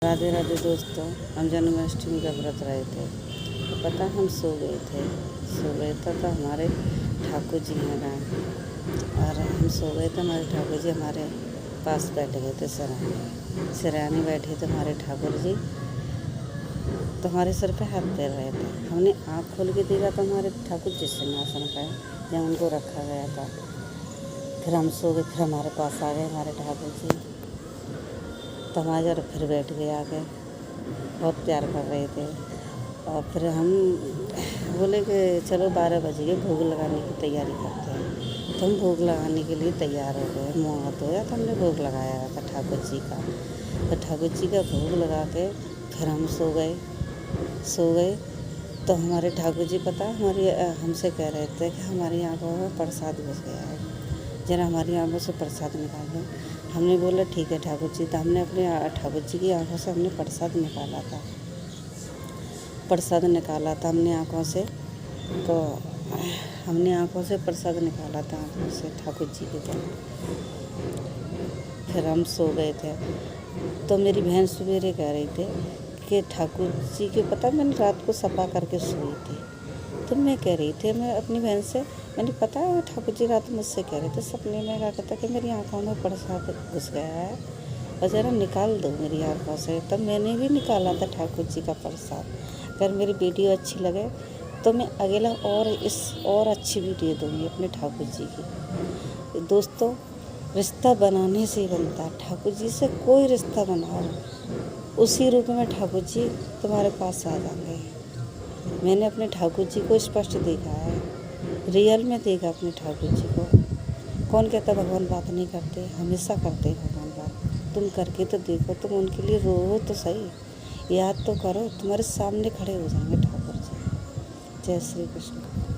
राधे राधे दोस्तों, हम जन्माष्टमी का व्रत रहे थे तो पता हम सो गए थे तो हमारे ठाकुर जी हैं गाँव और हम सो गए थे। हमारे ठाकुर जी हमारे पास बैठ गए थे सिरहाने बैठे थे हमारे ठाकुर जी। तो हमारे सर पे हाथ फेर रहे थे। हमने आँख खोल के देखा तो हमारे ठाकुर जी सिंहासन पे जहाँ उनको रखा गया था। फिर हम सो गए, फिर हमारे पास आ गए हमारे ठाकुर जी। तो हमारे जरा फिर बैठ गए आके, बहुत प्यार कर रहे थे। और फिर हम बोले कि चलो 12 बज गए, भोग लगाने की तैयारी करते हैं। तो हम भोग लगाने के लिए तैयार हो गए। मुँह हाथ धोया तो हमने भोग लगाया था ठाकुर जी का। तो ठाकुर जी का भोग लगा के फिर हम सो गए। तो हमारे ठाकुर जी पता हमसे कह रहे थे कि हमारी आँखों में प्रसाद घुस गया है, जरा हमारी आँखों से प्रसाद निकाल दो। हमने बोला ठीक है ठाकुर जी। तो हमने अपने ठाकुर जी की आँखों से हमने प्रसाद निकाला था हमने आँखों से। तो हमने आँखों से प्रसाद निकाला था आँखों से ठाकुर जी के। तो फिर हम सो गए थे। तो मेरी बहन सवेरे कह रही थी कि ठाकुर जी के पता मैंने रात को सफा करके सोई थी। तो मैं कह रही थी, मैं अपनी बहन से, मैंने पता है ठाकुर जी रात मुझसे कह रहे थे सपने में, क्या कहता कि मेरी आँखों में प्रसाद घुस गया है और ज़रा निकाल दो मेरी आँखों से। तब मैंने भी निकाला था ठाकुर जी का प्रसाद। अगर मेरी वीडियो अच्छी लगे तो मैं अगला और अच्छी वीडियो दूँगी अपने ठाकुर जी की। दोस्तों, रिश्ता बनाने से ही बनता है। ठाकुर जी से कोई रिश्ता बनाओ, उसी रूप में ठाकुर जी तुम्हारे पास आ जाएंगे। मैंने अपने ठाकुर जी को स्पष्ट देखा है, रियल में देखा अपने ठाकुर जी को। कौन कहता भगवान बात नहीं करते? हमेशा करते हैं भगवान बात। तुम करके तो देखो, तुम उनके लिए रो तो सही, याद तो करो, तुम्हारे सामने खड़े हो जाएंगे ठाकुर जी। जय श्री कृष्ण।